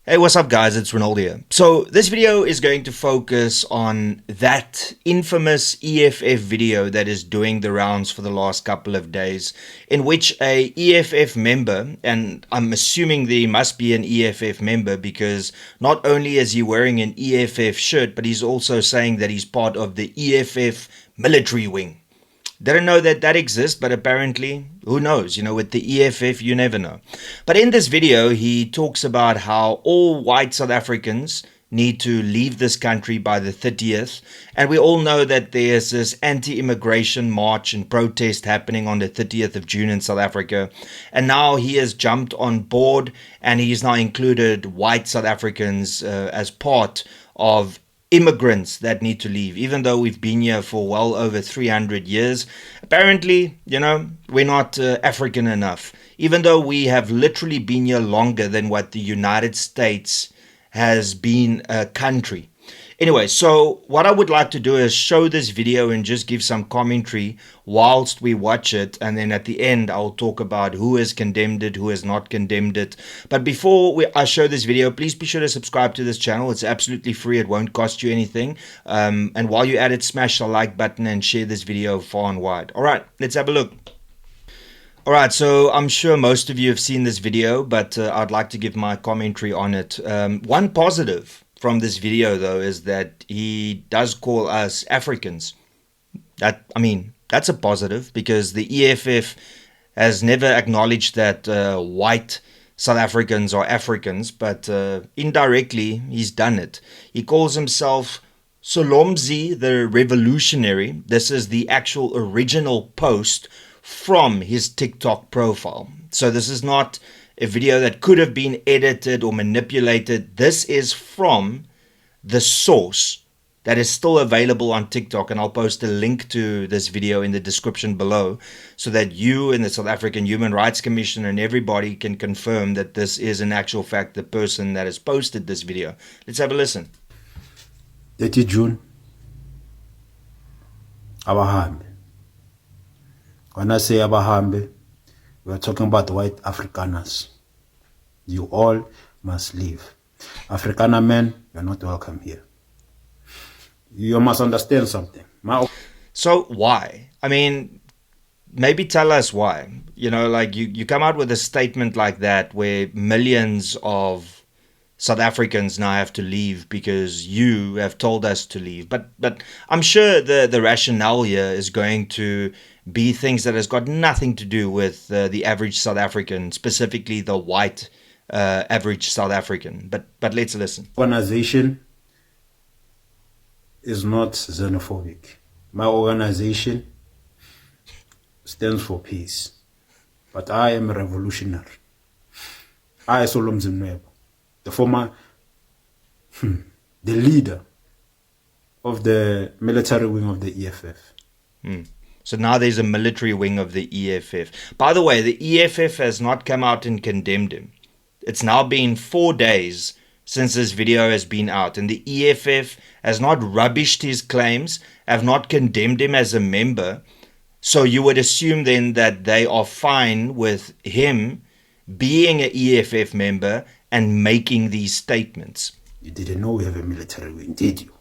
Hey, what's up guys, it's Renaldo here. So this video is going to focus on that infamous EFF video that is doing the rounds for the last couple of days, in which a EFF member, and I'm assuming there must be an EFF member because not only is he wearing an EFF shirt, but he's also saying that he's part of the EFF military wing. Didn't know that that exists, but apparently, who knows? With the EFF, you never know. But in this video, he talks about how all white South Africans need to leave this country by the 30th. And we all know that there's this anti-immigration march and protest happening on the 30th of June in South Africa. And now he has jumped on board and he's now included white South Africans as part of immigrants that need to leave, even though we've been here for well over 300 years. Apparently, we're not African enough, even though we have literally been here longer than what the United States has been a country. Anyway, so what I would like to do is show this video and just give some commentary whilst we watch it. And then at the end, I'll talk about who has condemned it, who has not condemned it. But before I show this video, please be sure to subscribe to this channel. It's absolutely free. It won't cost you anything. And while you're at it, smash the like button and share this video far and wide. All right, let's have a look. All right, so I'm sure most of you have seen this video, but I'd like to give my commentary on it. One positive from this video, though, is that he does call us Africans. That's a positive because the EFF has never acknowledged that white South Africans are Africans, but indirectly he's done it. He calls himself Solomzi the Revolutionary. This is the actual original post from his TikTok profile. So this is not a video that could have been edited or manipulated. This is from the source that is still available on TikTok, and I'll post a link to this video in the description below so that you and the South African Human Rights Commission and everybody can confirm that this is in actual fact the person that has posted this video. Let's have a listen. 30 June, abahambi. When I say abahambi, we are talking about white Afrikaners. You all must leave. Afrikaner men, you are not welcome here. You must understand something. So why? Maybe tell us why. You come out with a statement like that where millions of South Africans now have to leave because you have told us to leave. But I'm sure the rationale here is going to be things that has got nothing to do with the average South African, specifically the white average South African. But let's listen. Organization is not xenophobic. My organization stands for peace. But I am a revolutionary. I, Solomzi Mnweba, the former, the leader of the military wing of the EFF. So now there's a military wing of the EFF. By the way, the EFF has not come out and condemned him. It's now been 4 days since this video has been out, and the EFF has not rubbished his claims, have not condemned him as a member. So you would assume then that they are fine with him being an EFF member and making these statements. You didn't know we have a military wing, did you?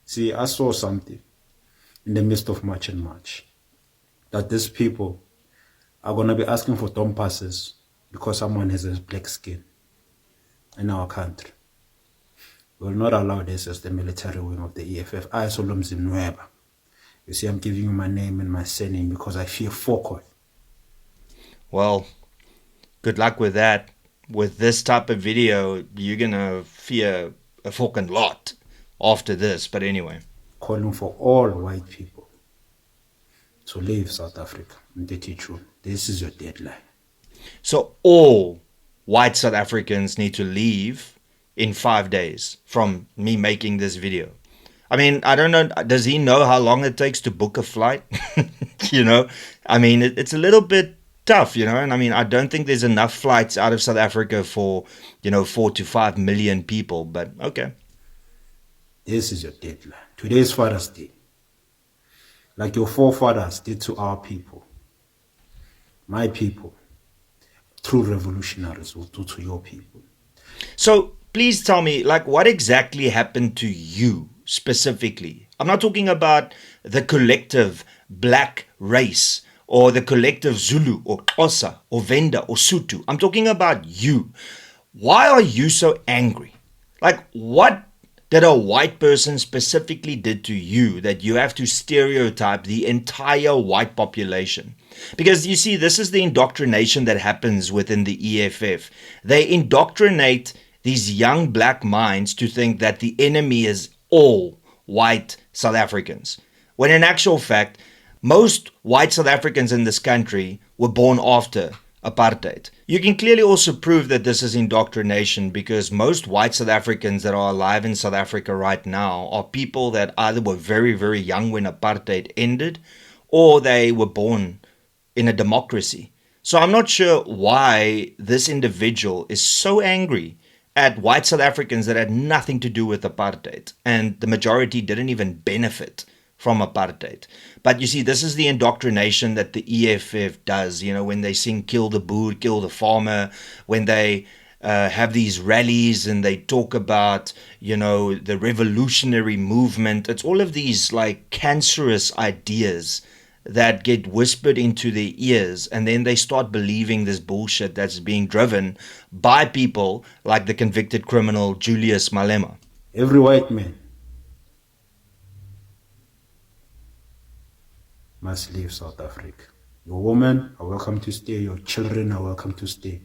See, I saw something in the midst of March and March, that these people are going to be asking for dumb passes because someone has a black skin in our country. We will not allow this as the military wing of the EFF. I, Solomzi Mnweba. You see, I'm giving you my name and my surname because I fear Fokoi. Well, good luck with that. With this type of video, you're going to fear a fucking lot after this. But anyway. Calling for all white people to leave South Africa in 30 June. This is your deadline. So all white South Africans need to leave in 5 days from me making this video. I don't know. Does he know how long it takes to book a flight? It's a little bit tough, and I don't think there's enough flights out of South Africa for, 4 to 5 million people, but okay. This is your deadline. Today is Father's Day. Like your forefathers did to our people. My people. true revolutionaries will do to your people. So please tell me, like, what exactly happened to you specifically? I'm not talking about the collective black race or the collective Zulu or Xhosa or Venda or Sotho. I'm talking about you. Why are you so angry? Like, what did a white person specifically did to you that you have to stereotype the entire white population? Because you see, this is the indoctrination that happens within the EFF. They indoctrinate these young black minds to think that the enemy is all white South Africans. When in actual fact, most white South Africans in this country were born after apartheid. You can clearly also prove that this is indoctrination because most white South Africans that are alive in South Africa right now are people that either were very, very young when apartheid ended or they were born in a democracy. So I'm not sure why this individual is so angry at white South Africans that had nothing to do with apartheid, and the majority didn't even benefit from apartheid. But you see, this is the indoctrination that the EFF does, you know, when they sing Kill the Boer, Kill the Farmer, when they have these rallies and they talk about, you know, the revolutionary movement. It's all of these like cancerous ideas that get whispered into their ears, and then they start believing this bullshit that's being driven by people like the convicted criminal Julius Malema. Every white man must leave South Africa. Your women are welcome to stay. Your children are welcome to stay.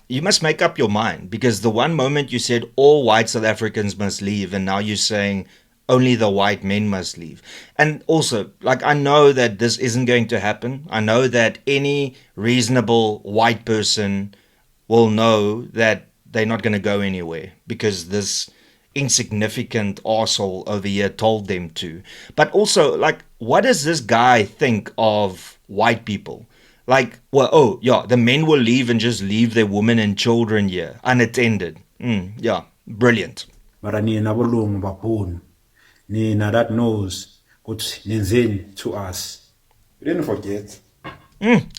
You must make up your mind, because the one moment you said all white South Africans must leave, and now you're saying only the white men must leave. And also, like, I know that this isn't going to happen. I know that any reasonable white person will know that they're not going to go anywhere because this insignificant arsehole over here told them to. But also, like, what does this guy think of white people? Like, well, oh, yeah, the men will leave and just leave their women and children here, unattended. Yeah, brilliant. Mara nina abelungu babhunu. Nina that knows what nenzeni to us. You didn't forget.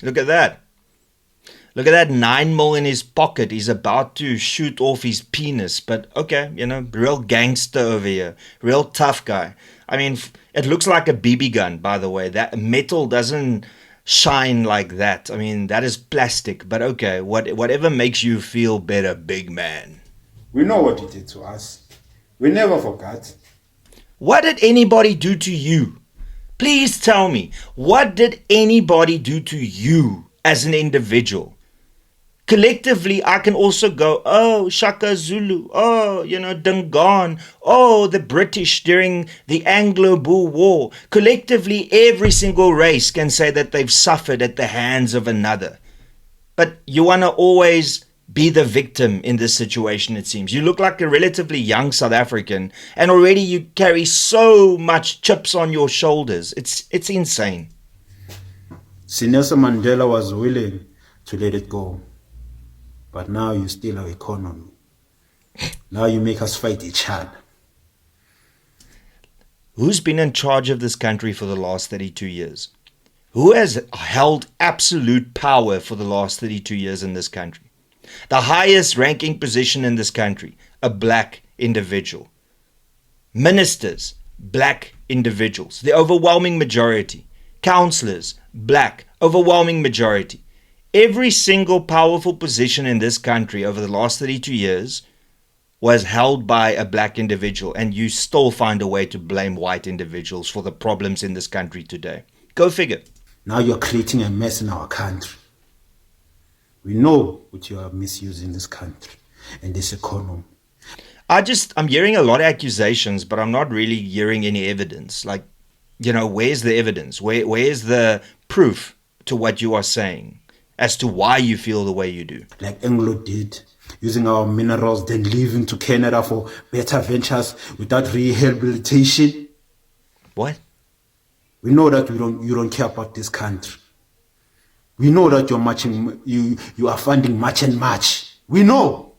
Look at that. Look at that 9 mil in his pocket. He's about to shoot off his penis. But okay, you know, real gangster over here. Real tough guy. I mean, it looks like a BB gun, by the way. That metal doesn't shine like that. I mean, that is plastic. But okay, whatever makes you feel better, big man. We know what you did to us. We never forgot. What did anybody do to you? Please tell me, what did anybody do to you as an individual? Collectively, I can also go, oh, Shaka Zulu, oh, you know, Dungan, oh, the British during the Anglo-Boer War. Collectively, every single race can say that they've suffered at the hands of another. But you want to always be the victim in this situation, it seems. You look like a relatively young South African, and already you carry so much chips on your shoulders. It's insane. Nelson Mandela was willing to let it go. But now you steal our economy. Now you make us fight each other. Who's been in charge of this country for the last 32 years? Who has held absolute power for the last 32 years in this country? The highest ranking position in this country, a black individual. Ministers, black individuals, the overwhelming majority. Councillors, black, overwhelming majority. Every single powerful position in this country over the last 32 years was held by a black individual, and you still find a way to blame white individuals for the problems in this country today. Go figure. Now you're creating a mess in our country. We know what you are misusing this country and this economy. I'm hearing a lot of accusations, but I'm not really hearing any evidence. Like, you know, where's the evidence? Where's the proof to what you are saying as to why you feel the way you do? Like Anglo did, using our minerals, then leaving to Canada for better ventures without rehabilitation. What? We know that you don't care about this country. We know that you are funding March and March. We know.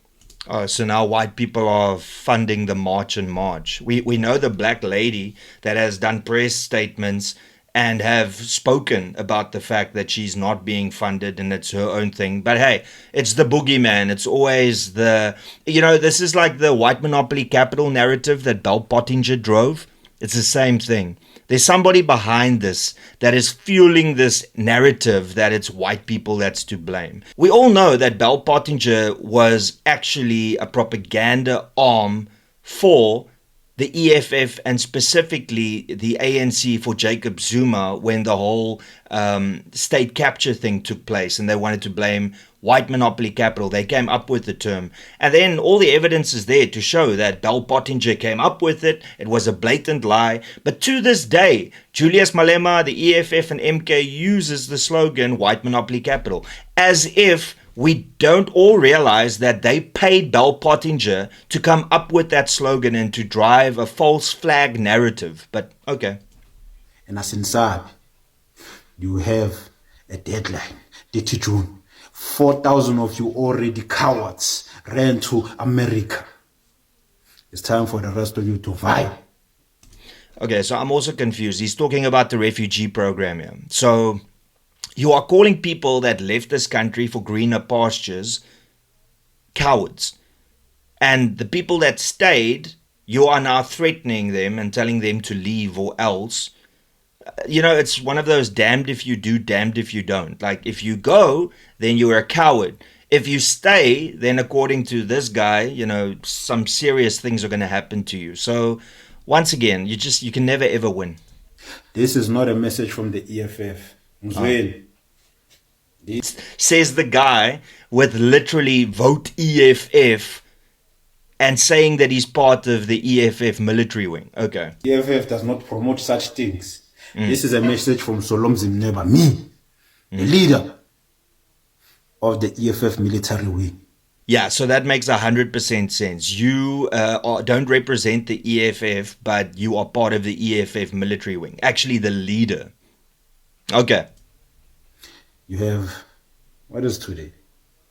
Oh, so now white people are funding the March and March. We know the black lady that has done press statements and have spoken about the fact that she's not being funded and it's her own thing. But hey, it's the boogeyman. It's always this is like the white monopoly capital narrative that Bell Pottinger drove. It's the same thing. There's somebody behind this that is fueling this narrative that it's white people that's to blame. We all know that Bell Pottinger was actually a propaganda arm for the EFF and specifically the ANC for Jacob Zuma when the whole state capture thing took place and they wanted to blame white monopoly capital. They came up with the term. And then all the evidence is there to show that Bell Pottinger came up with it. It was a blatant lie. But to this day, Julius Malema, the EFF and MK uses the slogan white monopoly capital as if we don't all realize that they paid Bell Pottinger to come up with that slogan and to drive a false flag narrative. But okay. And as inside, you have a deadline, 30 June. 4,000 of you already cowards ran to America. It's time for the rest of you to vibe. Okay, so I'm also confused. He's talking about the refugee program here. So you are calling people that left this country for greener pastures cowards. And the people that stayed, you are now threatening them and telling them to leave or else. It's one of those damned if you do, damned if you don't. Like, if you go, then you're a coward. If you stay, then according to this guy, some serious things are going to happen to you. So, once again, you can never ever win. This is not a message from the EFF. Says the guy with literally vote EFF and saying that he's part of the EFF military wing. Okay. EFF does not promote such things. This is a message from Solom Zimneba, me, the leader of the EFF military wing. Yeah, so that makes 100% sense. You don't represent the EFF, but you are part of the EFF military wing. Actually, the leader. Okay. You have, what is today?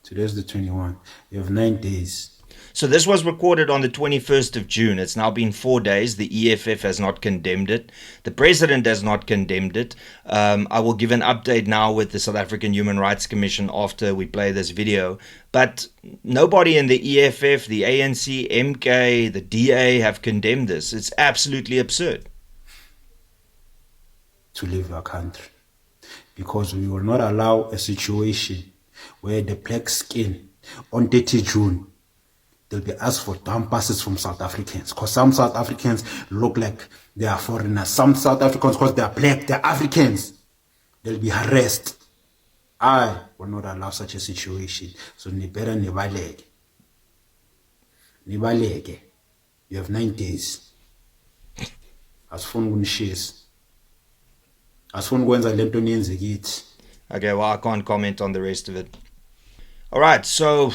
Today's the 21. You have 9 days. So this was recorded on the 21st of June. It's now been 4 days. The EFF has not condemned it. The president has not condemned it. I will give an update now with the South African Human Rights Commission after we play this video. But nobody in the EFF, the ANC, MK, the DA have condemned this. It's absolutely absurd. To leave our country. Because we will not allow a situation where the black skin on 30 June they'll be asked for dumb passes from South Africans. Because some South Africans look like they are foreigners. Some South Africans, because they are black, they are Africans. They'll be harassed. I will not allow such a situation. So ni better nibaleke. Nibaleke. You have 9 days. Asifuna ukunishisa. Asifuna ukwenza lento niyenze kithi. Okay, well, I can't comment on the rest of it. All right, so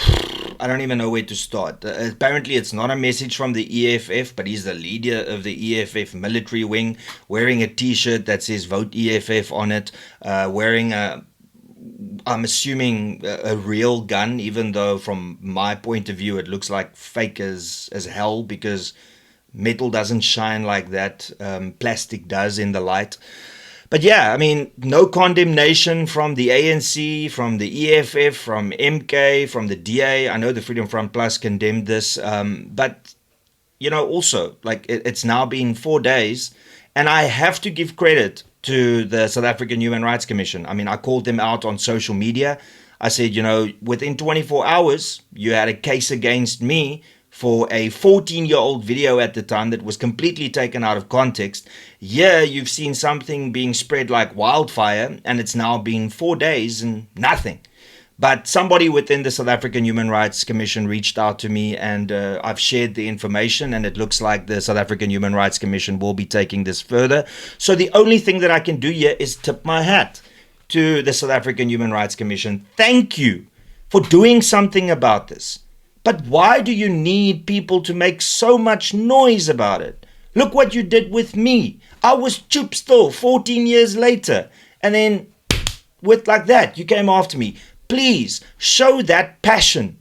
I don't even know where to start. Apparently, it's not a message from the EFF, but he's the leader of the EFF military wing, wearing a T-shirt that says "Vote EFF" on it, wearing I'm assuming a real gun, even though from my point of view it looks like fake as hell because metal doesn't shine like that. Plastic does in the light. But yeah, I mean, no condemnation from the ANC, from the EFF, from MK, from the DA. I know the Freedom Front Plus condemned this. But, also, like, it's now been 4 days. And I have to give credit to the South African Human Rights Commission. I mean, I called them out on social media. I said, within 24 hours, you had a case against me for a 14-year-old video at the time that was completely taken out of context. Yeah, you've seen something being spread like wildfire, and it's now been 4 days and nothing. But somebody within the South African Human Rights Commission reached out to me, and I've shared the information, and it looks like the South African Human Rights Commission will be taking this further. So the only thing that I can do here is tip my hat to the South African Human Rights Commission. Thank you for doing something about this. But why do you need people to make so much noise about it? Look what you did with me. I was chup still 14 years later. And then with like that, you came after me. Please show that passion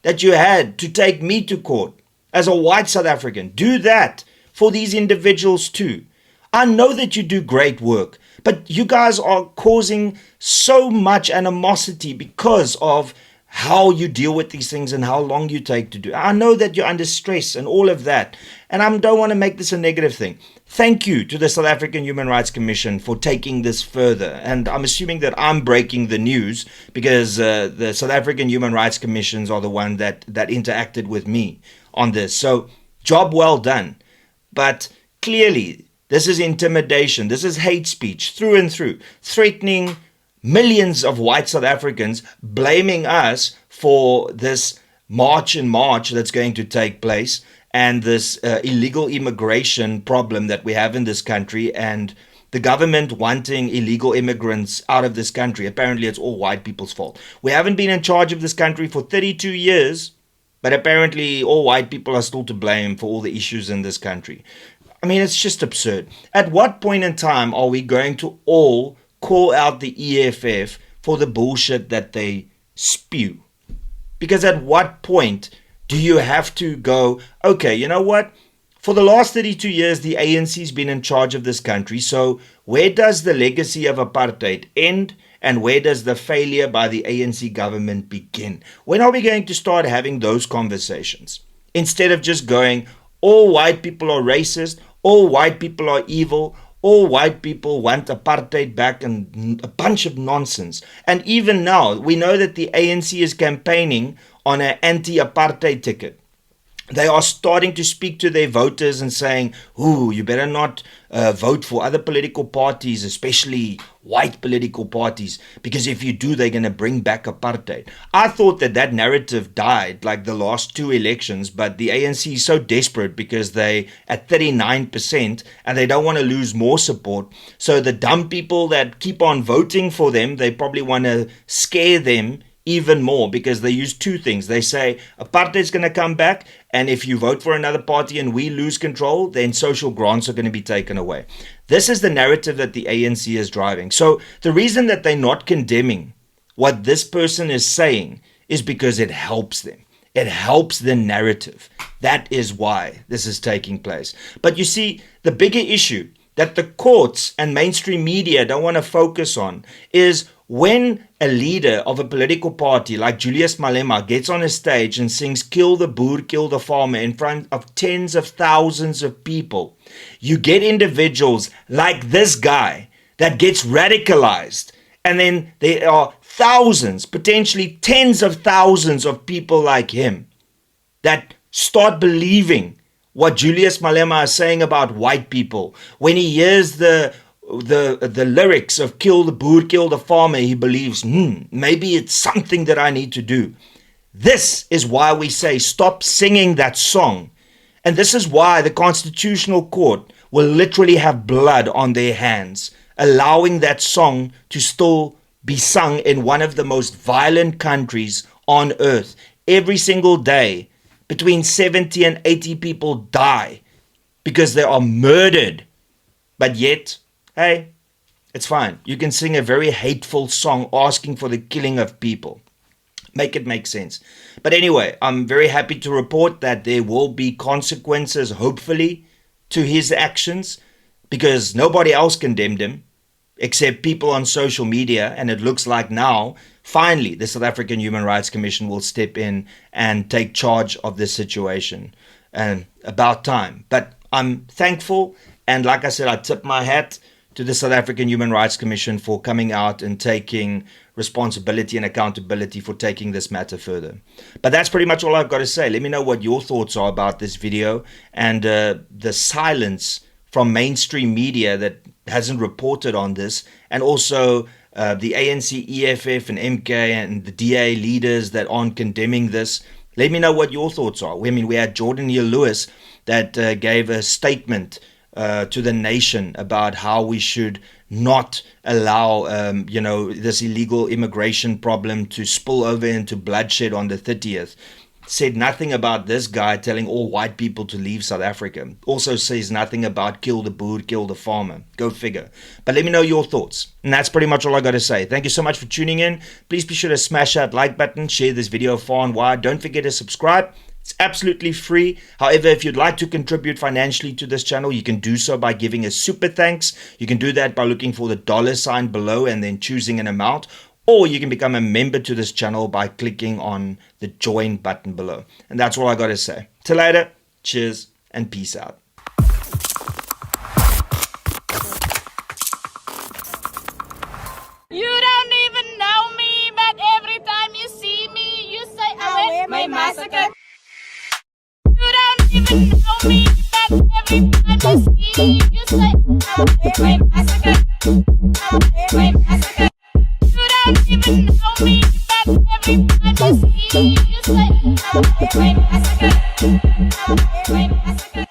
that you had to take me to court as a white South African. Do that for these individuals too. I know that you do great work, But you guys are causing so much animosity because of how you deal with these things and how long you take to do. I know that you're under stress and all of that, and I don't want to make this a negative thing. Thank you to the South African Human Rights Commission for taking this further. And I'm assuming that I'm breaking the news because the South African Human Rights Commissions are the one that interacted with me on this. So job well done. But clearly, this is intimidation. This is hate speech through and through, threatening millions of white South Africans, blaming us for this march in March that's going to take place and this illegal immigration problem that we have in this country, and the government wanting illegal immigrants out of this country. Apparently, it's all white people's fault. We haven't been in charge of this country for 32 years, but apparently all white people are still to blame for all the issues in this country. I mean, it's just absurd. At what point in time are we going to all call out the EFF for the bullshit that they spew? Because at what point do you have to go, okay, you know what? For the last 32 years, the ANC's been in charge of this country. So where does the legacy of apartheid end? And where does the failure by the ANC government begin? When are we going to start having those conversations? Instead of just going, all white people are racist, all white people are evil, all white people want apartheid back, and a bunch of nonsense. And even now, we know that the ANC is campaigning on an anti-apartheid ticket. They are starting to speak to their voters and saying, ooh, you better not vote for other political parties, especially white political parties, because if you do, they're going to bring back apartheid. I thought that narrative died like the last two elections, but the ANC is so desperate because they at 39% and they don't want to lose more support. So the dumb people that keep on voting for them, they probably want to scare them even more, because they use two things. They say apartheid's going to come back, and if you vote for another party and we lose control, then social grants are going to be taken away. This is the narrative that the ANC is driving. So the reason that they're not condemning what this person is saying is because it helps them. It helps the narrative. That is why this is taking place. But you see, the bigger issue that the courts and mainstream media don't want to focus on is when a leader of a political party like Julius Malema gets on a stage and sings "Kill the Boer, Kill the Farmer" in front of tens of thousands of people, you get individuals like this guy that gets radicalized. And then there are thousands, potentially tens of thousands of people like him that start believing what Julius Malema is saying about white people. When he hears the lyrics of "Kill the Boer, Kill the Farmer," he believes, maybe it's something that I need to do. This is why we say stop singing that song. And this is why the Constitutional Court will literally have blood on their hands, allowing that song to still be sung in one of the most violent countries on earth. Every single day, between 70 and 80 people die because they are murdered. But yet, hey, it's fine. You can sing a very hateful song asking for the killing of people. Make it make sense. But anyway, I'm very happy to report that there will be consequences, hopefully, to his actions, because nobody else condemned him except people on social media. And it looks like now, finally, the South African Human Rights Commission will step in and take charge of this situation. And about time. But I'm thankful. And like I said, I tip my hat to the South African Human Rights Commission for coming out and taking responsibility and accountability for taking this matter further. But that's pretty much all I've got to say. Let me know what your thoughts are about this video and the silence from mainstream media that hasn't reported on this, and also the ANC, EFF and MK and the DA leaders that aren't condemning this. Let me know what your thoughts are. I mean, we had Jordan Hill-Lewis that gave a statement to the nation about how we should not allow, this illegal immigration problem to spill over into bloodshed on the 30th. Said nothing about this guy telling all white people to leave South Africa. Also says nothing about "Kill the Boer, Kill the Farmer." Go figure. But let me know your thoughts. And that's pretty much all I got to say. Thank you so much for tuning in. Please be sure to smash that like button, share this video far and wide. Don't forget to subscribe. It's absolutely free. However, if you'd like to contribute financially to this channel, you can do so by giving a super thanks. You can do that by looking for the $ below and then choosing an amount. Or you can become a member to this channel by clicking on the join button below. And that's all I got to say. Till later, cheers and peace out. You don't even know me, but every time you see me, you say I went my massacre. You don't even know me, but every time you see me, you say I went my massacre. My massacre. You don't even know me, but every time you see me, you say I went my massacre. My massacre.